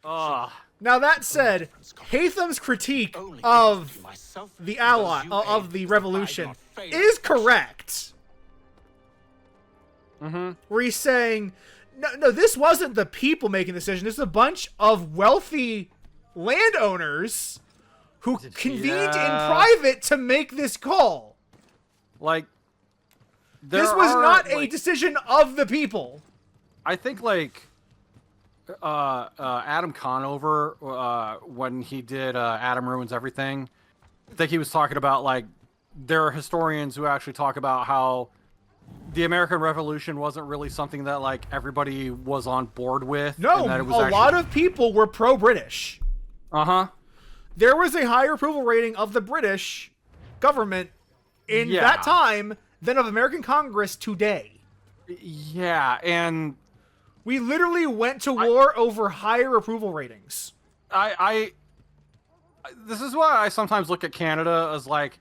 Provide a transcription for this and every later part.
Now that said, Haytham's critique of the ally of the revolution is correct. Where he's saying, no, this wasn't the people making the decision. This is a bunch of wealthy landowners who convened in private to make this call. Like, this was not a decision of the people. I think, like, Adam Conover, when he did Adam Ruins Everything, I think he was talking about, like, there are historians who actually talk about how the American Revolution wasn't really something that, like, everybody was on board with. No, and that it was a lot of people were pro-British. There was a higher approval rating of the British government in that time than of American Congress today. Yeah, and we literally went to war over higher approval ratings. This is why I sometimes look at Canada as, like,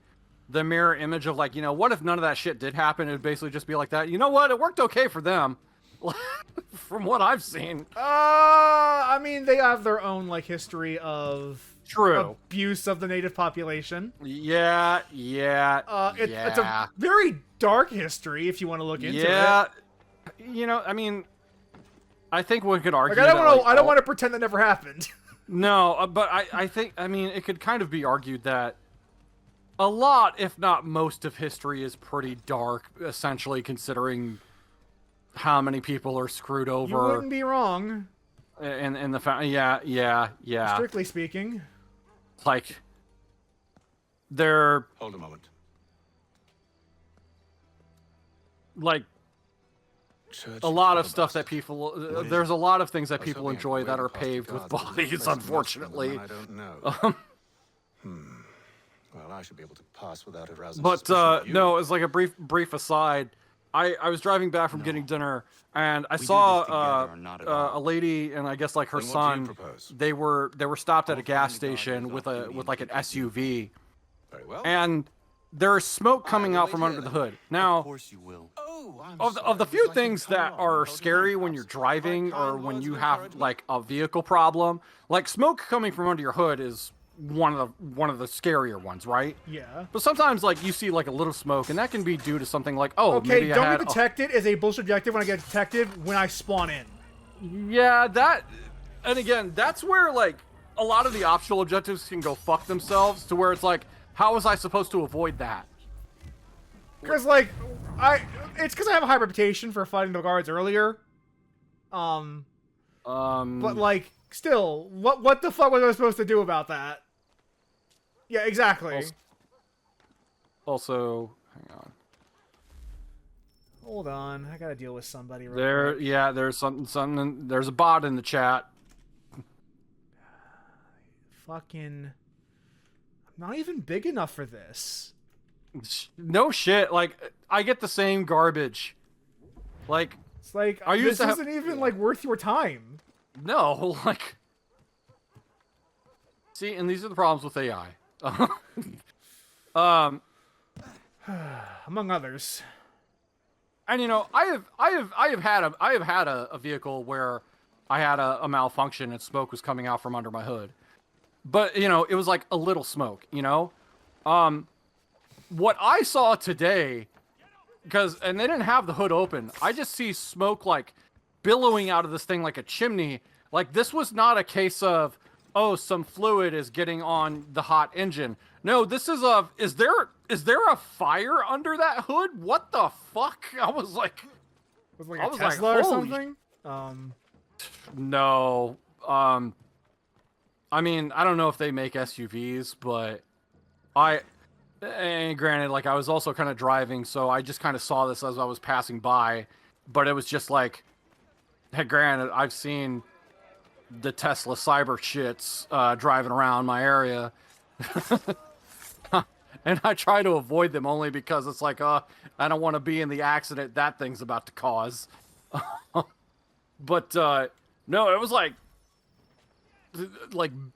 the mirror image of, like, you know, what if none of that shit did happen? It'd basically just be like that. You know what? It worked okay for them. From what I've seen. I mean, they have their own, like, history of abuse of the native population. Yeah. It's a very dark history if you want to look into it. You know, I mean, I think one could argue. Like, I don't want to pretend that never happened. No, but I think, I mean, it could kind of be argued that a lot, if not most, of history is pretty dark, essentially, considering how many people are screwed over. You wouldn't be wrong. In the fact, yeah. Strictly speaking, like, they're hold a moment. Like, a lot of stuff that people, there's a lot of things that people enjoy that are paved with bodies, unfortunately. I don't know. Well, I should be able to pass without arousing But suspicion. no, it's like a brief aside. I was driving back from getting dinner, and I saw a lady and I guess, like, her son. They were stopped at a gas station with like an SUV. Very well. And there's smoke coming out from under the hood. Now, Of course you will. of the few things that are scary when you're driving or when you have, like, a vehicle problem, like, smoke coming from under your hood is one of the scarier ones, right? Yeah. But sometimes, like, you see, like, a little smoke, and that can be due to something like, oh, okay, maybe don't get detected is a bullshit objective when I get detected when I spawn in. Yeah, that, and again, that's where, like, a lot of the optional objectives can go fuck themselves, to where it's like, how was I supposed to avoid that? Because, like, it's because I have a high reputation for fighting the guards earlier. But, like, still, what the fuck was I supposed to do about that? Yeah, exactly. Also, hang on. Hold on, I gotta deal with somebody right There, quick. yeah, there's something, there's a bot in the chat. Fucking, I'm not even big enough for this. No shit, like, I get the same garbage. Like, it's like, this isn't even, like, worth your time. No, like, see, and these are the problems with AI. Among others. And, you know, I have had a vehicle where I had a malfunction and smoke was coming out from under my hood. But, you know, it was like a little smoke, you know? What I saw today, and they didn't have the hood open, I just see smoke, like, billowing out of this thing like a chimney. Like, this was not a case of, oh, some fluid is getting on the hot engine. No, this is is there a fire under that hood? What the fuck? I was like, Was it like a Tesla or something? No. I mean, I don't know if they make SUVs, but and granted, like, I was also kind of driving, so I just kind of saw this as I was passing by, but it was just like, hey, granted, I've seen the Tesla cyber shits driving around my area, and I try to avoid them only because it's like, I don't want to be in the accident that thing's about to cause. But no, it was like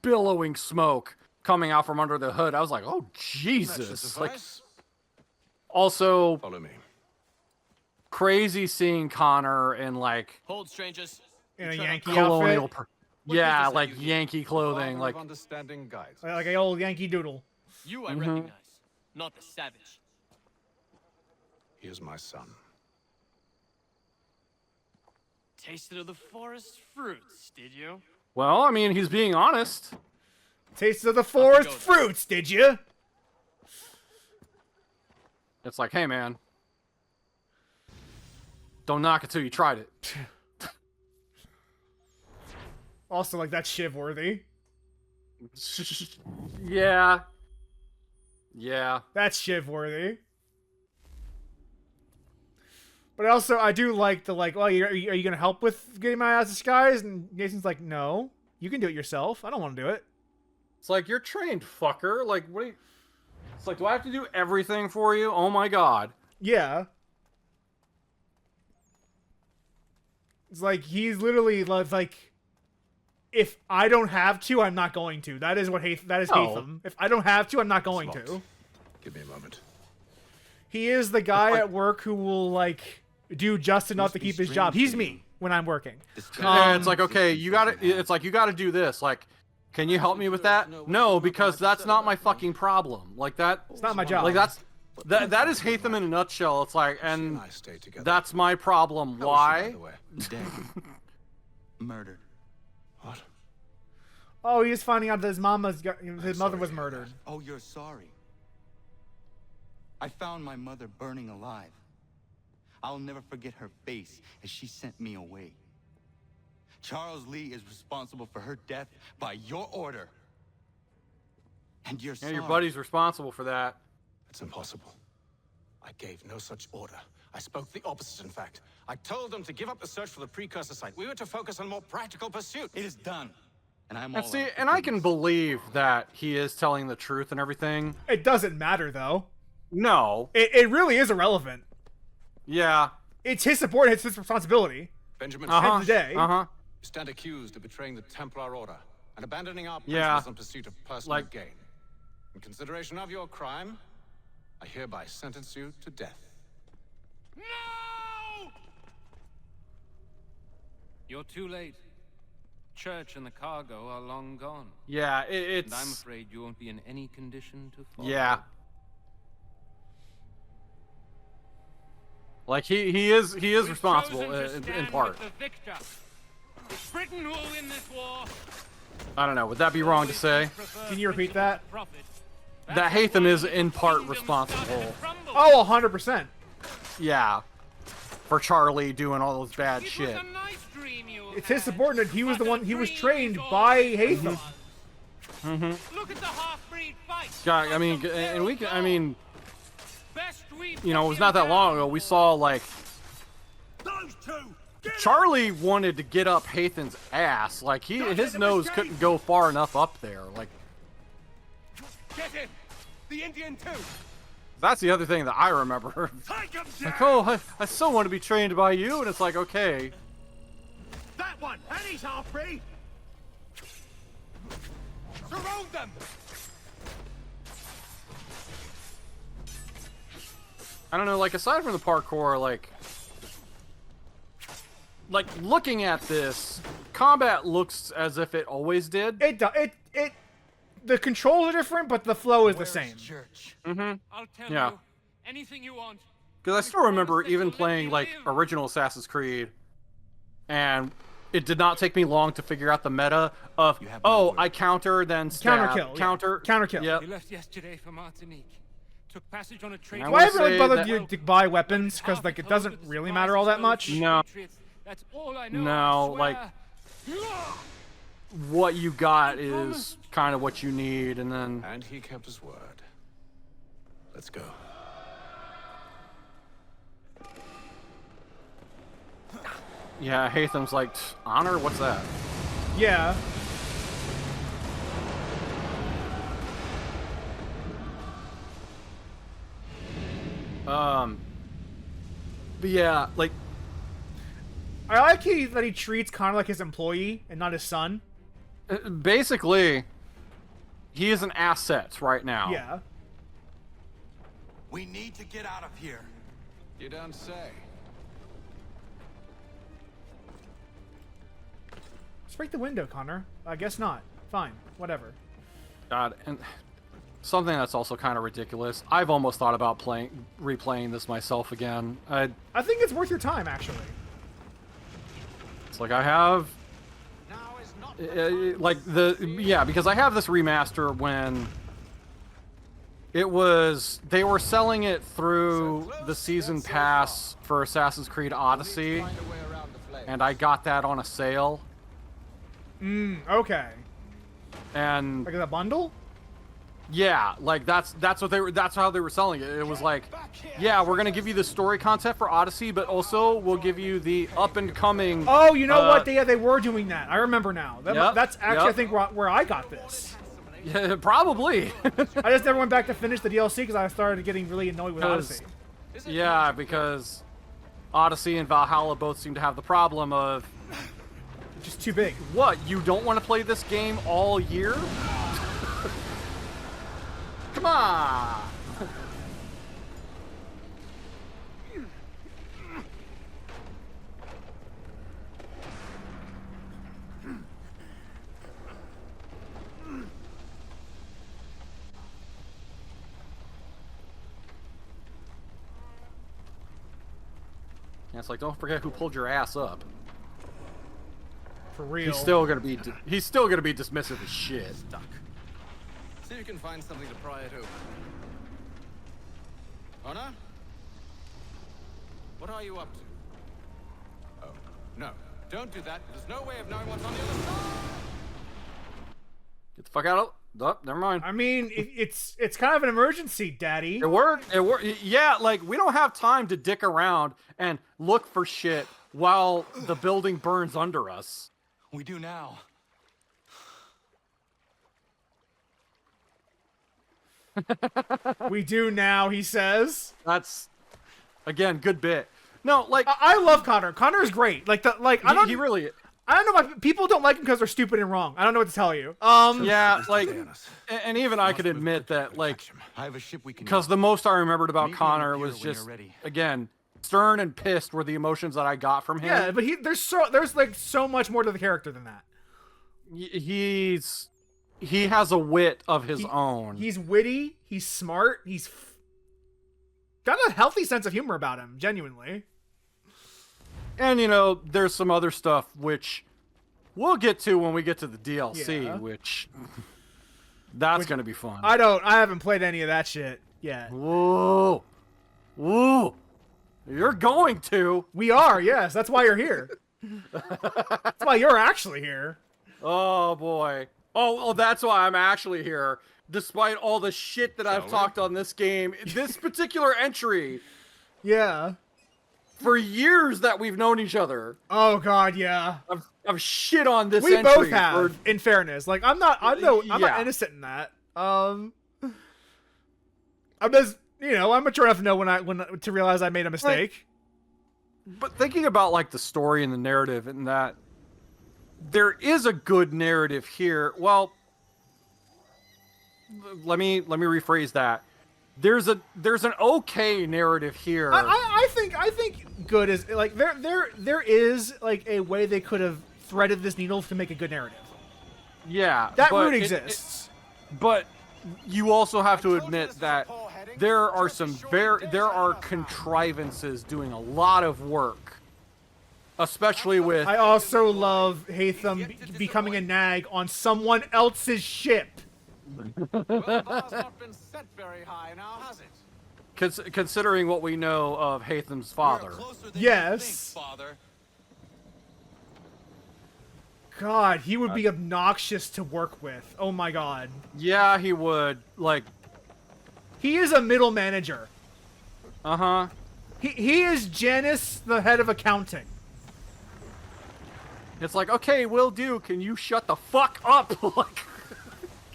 billowing smoke coming out from under the hood. I was like, oh, Jesus. Like, also, follow me. Crazy seeing Connor in, like, hold, strangers. In a Yankee colonial outfit? Yeah, business are like you here? Yankee clothing, Father like of understanding guys. Like an old Yankee Doodle. You I recognize, not the savage. He is my son. Tasted of the forest fruits, did you? well, I mean, he's being honest. Taste of the forest go, fruits, did you? It's like, hey, man, don't knock it till you tried it. Also, like, that's Shiv worthy. Yeah. Yeah. That's Shiv worthy. But also, I do like the, like, well, are you going to help with getting my ass disguised? And Nathan's like, no, you can do it yourself. I don't want to do it. It's like, you're trained, fucker. Like, what do you... It's like, do I have to do everything for you? Oh my god. Yeah. It's like, he's literally like, if I don't have to, I'm not going to. That is what that is Haytham. If I don't have to, I'm not going to. Give me a moment. He is the guy at work who will, like, do just enough to keep his job. He's me when I'm working. It's like, okay, you gotta... It's like, you gotta do this. Like, can you help me with that? No, because that's not my fucking problem. Like, that... It's not my job. Like, that is Haytham in a nutshell. It's like, and I stay together. that's my problem. How is she, by Why? the way? Dead. Murdered. What? Oh, he's finding out that his mother was sorry. murdered. Oh, you're sorry. I found my mother burning alive. I'll never forget her face as she sent me away. Charles Lee is responsible for her death by your order. And you're Yeah, sorry. your buddy's responsible for that. It's impossible. I gave no such order. I spoke the opposite, in fact. I told them to give up the search for the precursor site. We were to focus on more practical pursuit. It is done. And I'm And all see, out for and I can goodness. believe that he is telling the truth and everything. It doesn't matter, though. No. It really is irrelevant. Yeah. It's his support, it's his responsibility. Benjamin, End of the day. Uh-huh. you stand accused of betraying the Templar Order and abandoning our Yeah. principles in pursuit of personal Like- gain. In consideration of your crime, I hereby sentence you to death. No! You're too late. Church and the cargo are long gone. Yeah, And I'm it's... afraid you won't be in any condition to follow. Yeah. Like, he is responsible in part. Britain who will win this war. I don't know, would that be wrong to say? Can you repeat that? That Haytham is in part responsible. Oh, 100%. Yeah. For Charlie doing all those bad shit. It's his subordinate. He was the one. He was trained by Haytham. Look at the half-breed fight. God, I mean, and we can, I mean, Best we you know, it was not that long ago. We saw, like, Those two. Charlie wanted to get up Haytham's ass. Like, his nose couldn't go far enough up there. Like, Get him. The Indian too. that's the other thing that I remember. Take him down. Like, oh, I still want to be trained by you, and it's like, okay. That one. And he's half-breed. Surround them. I don't know, like, aside from the parkour, like looking at this, combat looks as if it always did. The controls are different, but the flow is the same. Church. I'll tell Yeah. you anything you want. Because I still remember even playing, like, original Assassin's Creed, and it did not take me long to figure out the meta of, You have my oh, word. I counter, then stab, Counter kill. counter, Counter kill. Yep. He left yesterday for Martinique. Took passage on a train. I Do I would ever really say bother that- to buy weapons? Because, like, it doesn't really matter all that much. No. That's all I know. No, I like, swear. what you got is kind of what you need, and then... And he kept his word. Let's go. Yeah, Haytham's like, honor? What's that? Yeah. But yeah, like, I like that he treats Connor like his employee and not his son. basically, he is an asset right now. Yeah. We need to get out of here. You don't say. Just break the window, Connor. I guess not. Fine. Whatever. God, and something that's also kind of ridiculous. I've almost thought about replaying this myself again. I think it's worth your time, actually. It's like I have, because I have this remaster when they were selling it through the season pass for Assassin's Creed Odyssey, and I got that on a sale. Okay. And like a bundle? Yeah, like that's how they were selling it. It was like, yeah, we're gonna give you the story content for Odyssey, but also we'll give you the up and coming. Oh, you know what? They were doing that. I remember now. That's actually yep. I think where I got this. Yeah, probably. I just never went back to finish the DLC because I started getting really annoyed with Odyssey. Yeah, because Odyssey and Valhalla both seem to have the problem of just too big. What? You don't want to play this game all year? Come on! Yeah, it's like, don't forget who pulled your ass up. For real. He's still gonna be dismissive as shit. Stuck. See if you can find something to pry it open. Connor? What are you up to? Oh, no. Don't do that. There's no way of knowing what's on the other side. Get the fuck out of... Oh, never mind. I mean, it's kind of an emergency, Daddy. It worked. It worked. Yeah, like, we don't have time to dick around and look for shit while the building burns under us. We do now. We do now, he says. That's, again, good bit. No, like... I love Connor. Connor is great. Like, he really... I don't know why people don't like him because they're stupid and wrong. I don't know what to tell you. Yeah, like, and even I could admit that, like, because the most I remembered about Connor was just, again, stern and pissed were the emotions that I got from him. Yeah, but there's like so much more to the character than that. He has a wit of his own. He's witty. He's smart. He's got a healthy sense of humor about him, genuinely. And, you know, there's some other stuff which we'll get to when we get to the DLC, which that's going to be fun. I haven't played any of that shit yet. Whoa. Whoa. You're going to. We are, yes. That's why you're here. That's why you're actually here. Oh, boy. Oh, that's why I'm actually here. Despite all the shit that I've talked on this game, this particular entry. Yeah. For years that we've known each other. Oh God, yeah. I've shit on this. We entry both have. In fairness, like I'm not innocent in that. I'm just, I'm mature enough to know when to realize I made a mistake. But thinking about like the story and the narrative, and that there is a good narrative here. Well, let me rephrase that. There's an okay narrative here. I think good is like there is like a way they could have threaded this needle to make a good narrative. Yeah, that route exists. But you also have to admit that there are contrivances doing a lot of work, especially with. I also love Haytham becoming a nag on someone else's ship. Well, the bar's not been set very high now, has it? Considering what we know of Haytham's father. Yes. Father. God, he would be obnoxious to work with. Oh my God. Yeah, he would. Like, he is a middle manager. Uh-huh. He is Janice, the head of accounting. It's like, okay, will do. Can you shut the fuck up? Like.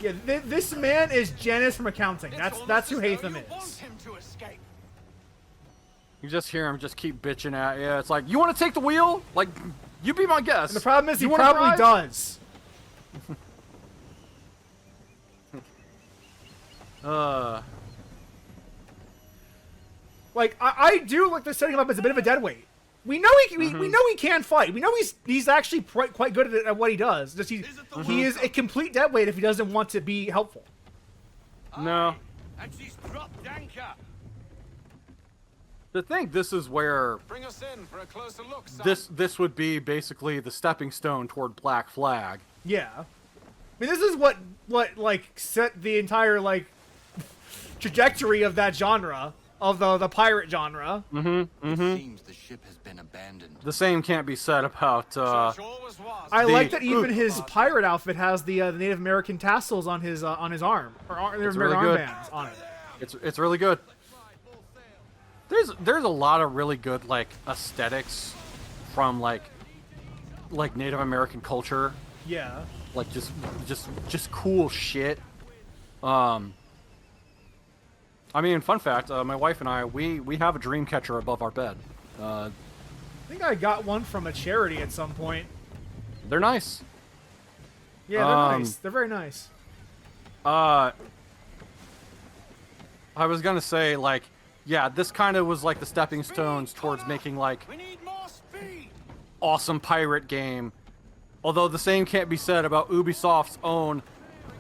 Yeah, this man is Janice from accounting. That's who Haytham is. You just hear him just keep bitching at you. It's like, you want to take the wheel? Like, you be my guest. And the problem is he wanna probably drive? does. Like, I do like they're setting him up as a bit of a deadweight. We know we know he can fight. We know he's actually quite good at what he does. Just he is a complete deadweight if he doesn't want to be helpful. No. And she's dropped anchor. To think this is where Bring us in for a closer look, son. this would be basically the stepping stone toward Black Flag. Yeah. I mean, this is what like set the entire like trajectory of that genre, of the pirate genre. It seems the ship has been abandoned. The same can't be said about Church always was. I like that even his pirate outfit has the Native American tassels on his arm, or Native American really good. armbands on it. it's really good. There's a lot of really good like aesthetics from like Native American culture. Yeah. Like just cool shit. I mean, fun fact, my wife and I, we have a dream catcher above our bed. I think I got one from a charity at some point. They're nice. Yeah, they're nice. They're very nice. I was gonna say, like, yeah, this kind of was like the stepping stones towards making like We need more speed. awesome pirate game. Although the same can't be said about Ubisoft's own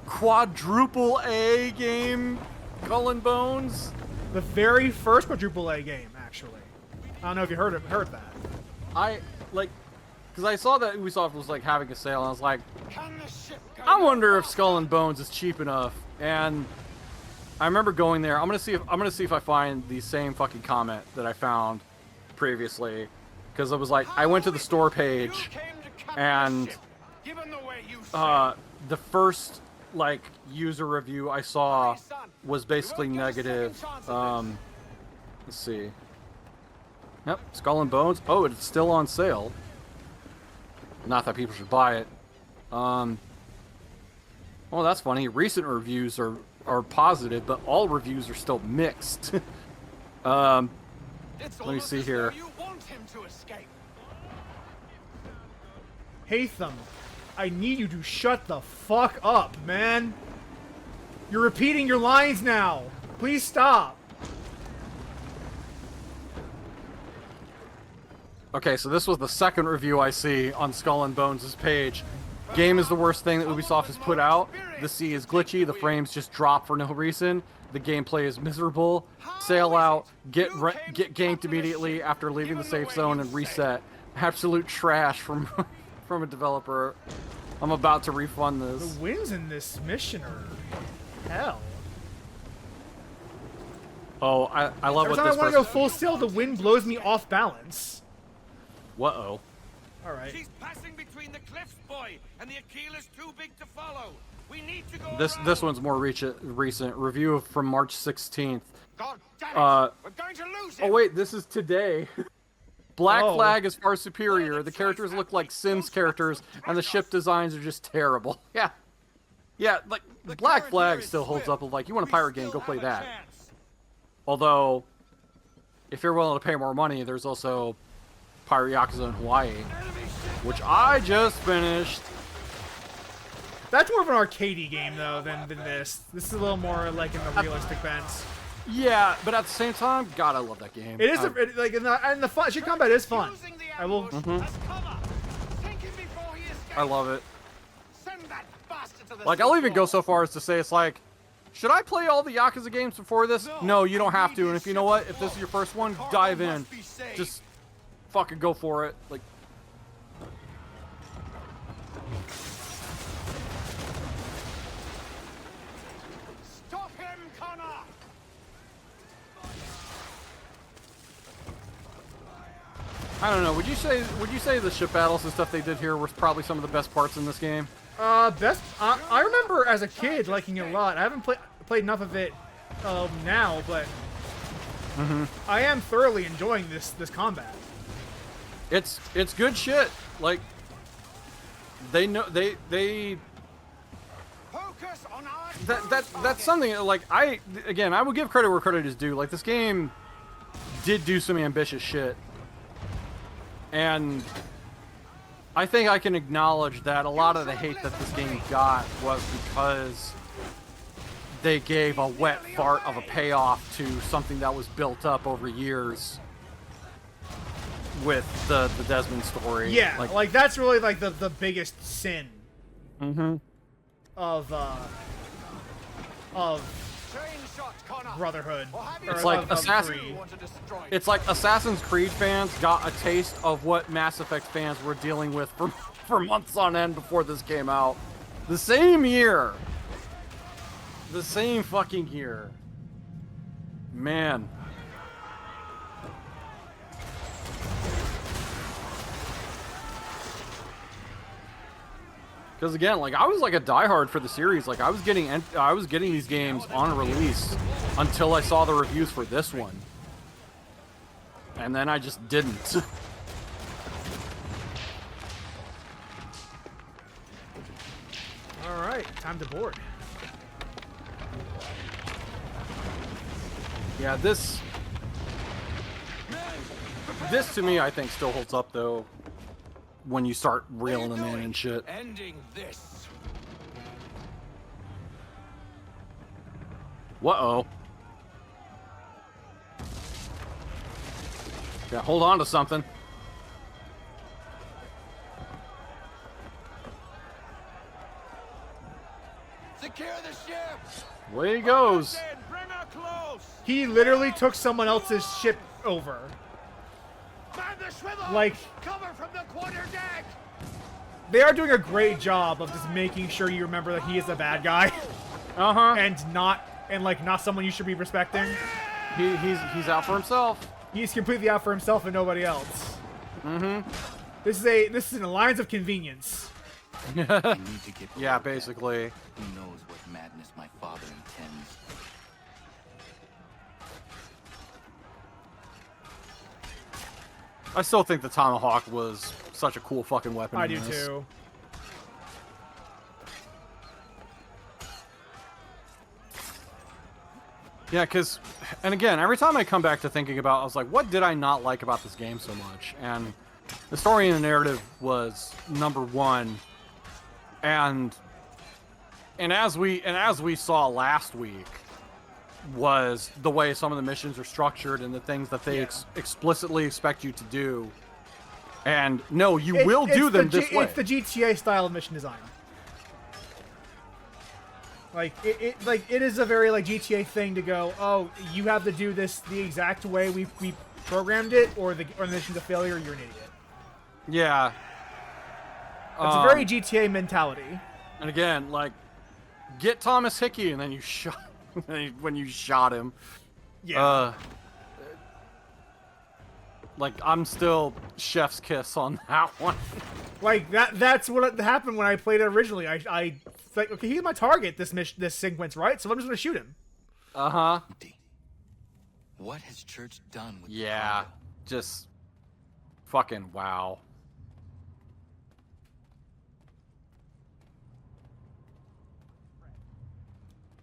quadruple A game, Skull and Bones. The very first quadruple A game, actually. I don't know if you heard that. I like, because I saw that Ubisoft was like having a sale, and I was like, Can the ship go I wonder if Skull and Bones is cheap enough. And I remember going there. I'm gonna see if I find the same fucking comment that I found previously, because it was like I went to the store page, and the first like user review I saw was basically negative. Let's see. Yep, Skull and Bones. Oh, it's still on sale. Not that people should buy it. Well, that's funny. Recent reviews are positive, but all reviews are still mixed. Let me see here. You want him to escape. Haytham, I need you to shut the fuck up, man. You're repeating your lines now. Please stop. Okay, so this was the second review I see on Skull and Bones' page. Game is the worst thing that Ubisoft has put out. The sea is glitchy, the frames just drop for no reason. The gameplay is miserable. Sail out, get ganked immediately after leaving the safe zone and reset. Absolute trash from from a developer. I'm about to refund this. The wins in this mission are hell. Oh, I love Every what time I this want to go person... full sail, the wind blows me off balance. Whoa. All right. She's passing between the cliffs, boy, and the Aquilah's too big to follow. We need to go This around. one's more recent. Review from March 16th. God damn it! We're going to lose him. Oh wait, this is today. Black Oh. Flag is far superior. The characters look like Sims characters, and the ship designs are just terrible. Yeah. Yeah, like, Black Flag still holds up. Like, you want a pirate game, go play that. Although, if you're willing to pay more money, there's also Pirate Yakuza in Hawaii, which I just finished. That's more of an arcadey game though than this. This is a little more like in the realistic bents. Yeah, but at the same time, God, I love that game. It is like and the fun. Ship combat is fun. I will. I love it. Send that bastard to the Like, I'll even go so far as to say it's like, should I play all the Yakuza games before this? No, you don't have to. And if you know what, if this is your first one, dive in. Just fucking go for it. Like, Stop him, Connor! I don't know. Would you say the ship battles and stuff they did here was probably some of the best parts in this game? Best. I remember as a kid liking it a lot. I haven't played enough of it now, but I am thoroughly enjoying this combat. It's good shit. Like, they know they Focus on our that's something like I would give credit where credit is due. Like, this game did do some ambitious shit, and I think I can acknowledge that a lot of the hate that this game got was because they gave a wet fart of a payoff to something that was built up over years. with the Desmond story. Yeah, like that's really like the biggest sin. Mm-hmm. Of Brotherhood. It's like It's like Assassin's Creed fans got a taste of what Mass Effect fans were dealing with for months on end before this came out. The same year. The same fucking year. Man. Because again, like I was like a diehard for the series. Like I was getting these games on release until I saw the reviews for this one, and then I just didn't. All right, time to board. Yeah, this to me, I think still holds up though. When you start reeling them in and shit. Ending this. Uh-oh. Yeah, hold on to something. Secure the ship. Way he goes. Bring her close. He literally took someone else's ship over. Man the swivel. Like, cover from the quarter deck. they are doing a great job of just making sure you remember that he is a bad guy. Uh-huh. And not someone you should be respecting. He's out for himself. He's completely out for himself and nobody else. Mm-hmm. This is an alliance of convenience. I need to get Yeah, basically. Who knows what madness my father intends? I still think the Tomahawk was such a cool fucking weapon. I in do this. too. Yeah, because, and again, every time I come back to thinking about, I was like, what did I not like about this game so much? And the story and the narrative was number one. And as we saw last week, was the way some of the missions are structured and the things that they explicitly expect you to do. And no, you will do them this way. It's the GTA style of mission design. Like it is a very like GTA thing to go, oh, you have to do this the exact way we programmed it, or the mission's a failure, you're an idiot. Yeah. It's a very GTA mentality. And again, like, get Thomas Hickey, and then you shot when you shot him. Yeah. Like, I'm still chef's kiss on that one. Like that's what happened when I played it originally. I like, okay, he's my target this sequence, right? So I'm just gonna shoot him. Uh-huh. What has Church done with Yeah. Just fucking wow.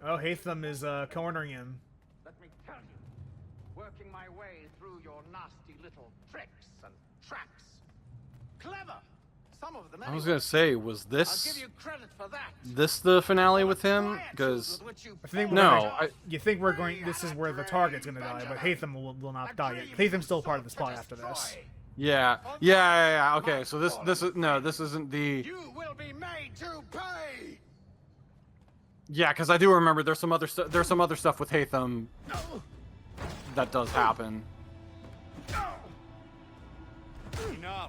Oh, Haytham is cornering him. Let me tell you, working my way through your nasty little tricks and traps. Clever! Some of them I was gonna say, was I'll this give you credit for that. the finale with him? Because I think you think we're going. This is where the target's gonna die, but Haytham will not die yet. Haytham's still part of the plot after this. yeah. Okay, so this isn't the. You will be made to pay. Yeah, because I do remember there's some other stuff with Haytham that does happen.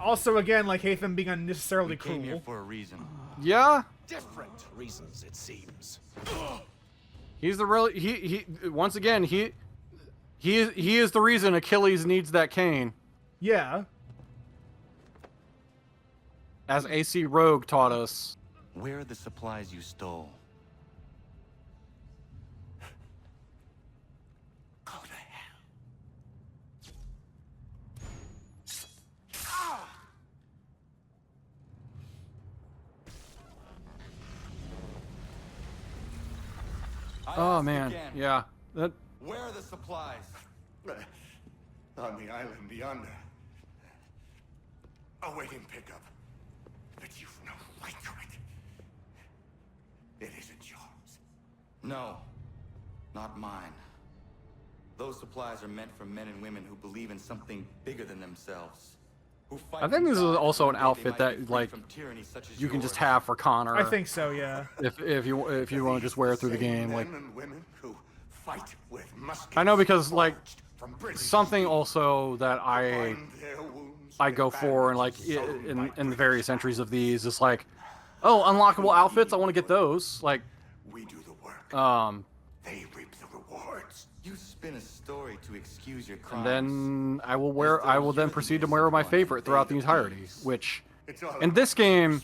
Also, again, like Haytham being unnecessarily came here cruel. for a reason. Yeah. Different reasons, it seems. He's the real he once again he is the reason Achilles needs that cane, Yeah. as AC Rogue taught us. Where are the supplies you stole? Go to hell. Oh man, yeah. That Where are the supplies? On the island beyond. Awaiting pickup. But you've no right to it. It isn't yours. No, not mine. Those supplies are meant for men and women who believe in something bigger than themselves. I think this is also an outfit that like you can just have for Connor. I think so, yeah. If you want to just wear it through the game, like. Men and women who fight with muskets I know because like from British something also that I find their wounds go with for and like bandits so in the various entries of these is like, oh, unlockable outfits, I want to get those. Like, we do the work. They reap the rewards. You spin a story to excuse your and crimes. then I will then proceed to wear my favorite throughout the entirety. Which in this game,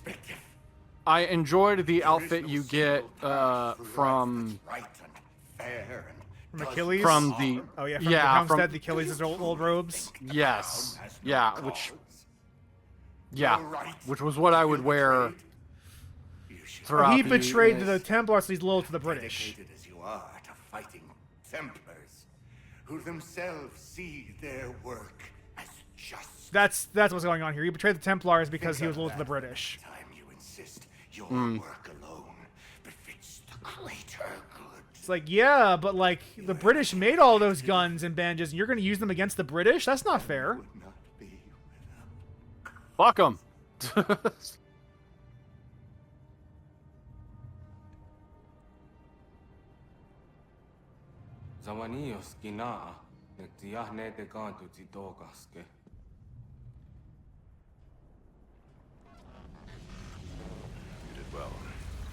I enjoyed the outfit you get from Right and fair and From Achilles? from the Oh, yeah, from yeah Helmstead, the Achilles' old robes. yes yeah which was what I would wear throughout He the- betrayed the Templars, so he's loyal to the British. dedicated as you are to fighting Templars, who themselves see their work as just. That's what's going on here. He betrayed the Templars because he was loyal to the British. Time you insist your work alone befits the greater good. It's like, yeah, but like the British made all those guns and bandages, and you're going to use them against the British? That's not fair. Would not be without. Fuck them. Zawanios kinaa, nektiahne te kantu titokaske.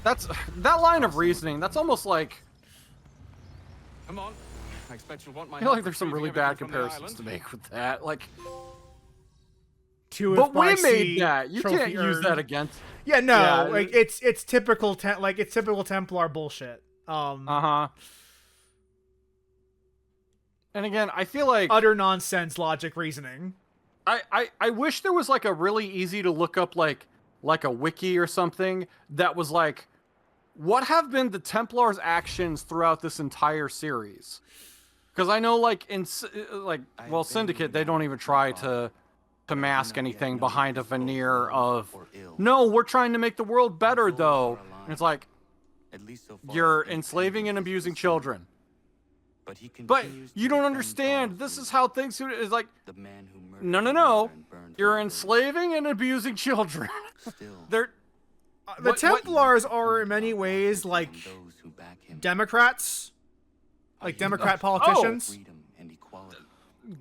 That's that line of reasoning. That's almost like Come on. I expect you'll want my I feel help like there's some retrieving really bad everything from the comparisons to island. make with that. Like, Two but we by made sea that. You trophy can't use earned. that against. Yeah, no, Yeah, like it's typical it's typical Templar bullshit. And again, I feel like Utter nonsense logic reasoning. I wish there was like a really easy to look up like a wiki or something that was like, what have been the Templars' actions throughout this entire series? Because I know like Syndicate, they don't even try to mask anything behind a veneer of no, we're trying to make the world better though. And it's like At least so far, you're he enslaving and continues to abusing serve. children. But he But continues to you don't defend understand. Charles This Lee, is how things is like. the man who murdered No, my mother and burned You're her grave. enslaving and abusing children. Still, They're The What- Templars are in many ways like from those who back him. Democrats, like I Democrat use politicians, freedom and equality.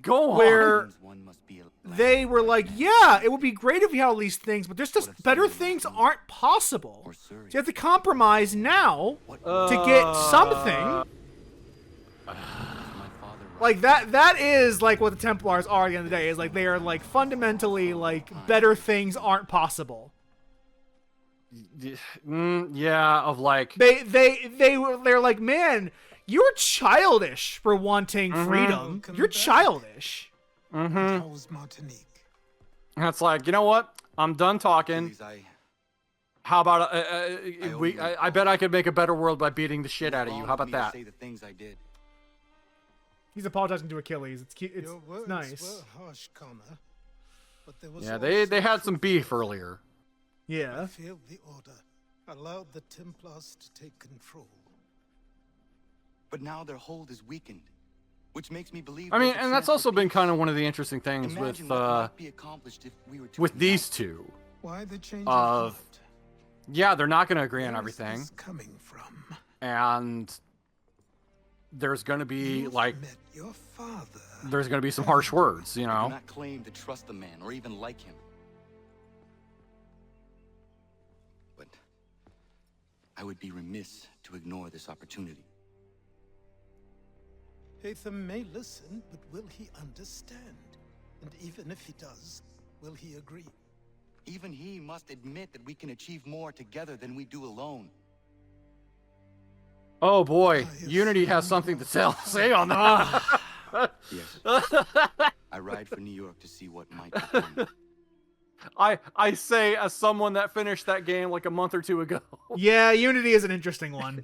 go on. where One must be they were like, yeah, it would be great if we had all these things, but there's just better things aren't possible. or So Surrey. you have to compromise now to get something. My father Like that is like what the Templars are at the end of the day, is like they are like fundamentally like better things aren't possible. Yeah, of like They're like, man, you're childish for wanting freedom. You're childish. How's Martinique? that's like, you know what? I'm done talking. Please, How about owe you I bet I could make a better world by beating the shit out of you. How about that? Say the things I did. He's apologizing to Achilles. It's cute. It's Your words nice. were harsh, Connor, but there was Yeah, also they had some beef earlier. I Yeah. feel the order allowed the Templars to take control. But now their hold is weakened, which makes me believe. I mean, there's a and that's chance also for been peace. kind of one of the interesting things Imagine with what might be accomplished if we were to these unite. two. Why the change Of- of heart? Yeah, they're not going to agree on Where is everything, this coming from? and there's going to be You've like met your father. there's going to be some harsh words, you I do know. not claim to trust the man or even like him. But I would be remiss to ignore this opportunity. Haytham may listen, but will he understand? And even if he does, will he agree? Even he must admit that we can achieve more together than we do alone. Oh boy, Unity has something to say on that. Yes. I ride for New York to see what might be done. I say as someone that finished that game like a month or two ago. Yeah, Unity is an interesting one.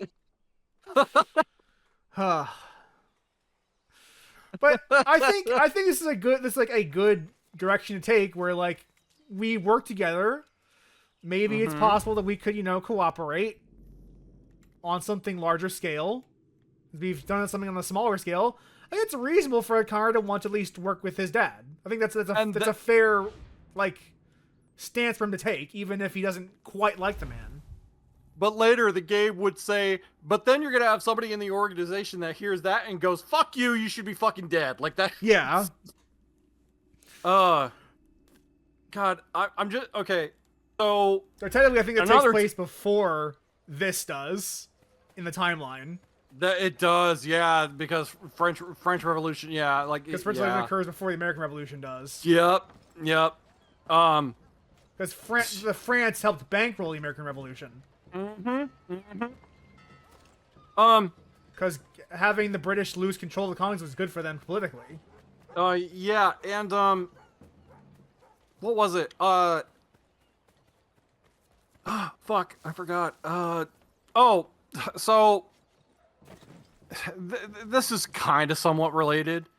But I think this is a good direction to take, where like we work together. Maybe it's possible that we could, cooperate on something larger scale. We've done something on a smaller scale. I think it's reasonable for Connor to want to at least work with his dad. I think that's a fair like stance for him to take, even if he doesn't quite like the man. But later, the game would say, but then you're going to have somebody in the organization that hears that and goes, fuck you, you should be fucking dead. Like that. Yeah. God, I'm just, okay. So technically, I think it takes place before this does in the timeline. It does, yeah, because French Revolution, yeah, like because French Revolution occurs before the American Revolution does. Yep. Because France helped bankroll the American Revolution. Because having the British lose control of the colonies was good for them politically. Yeah, and what was it? Fuck, I forgot. So this is kind of somewhat related.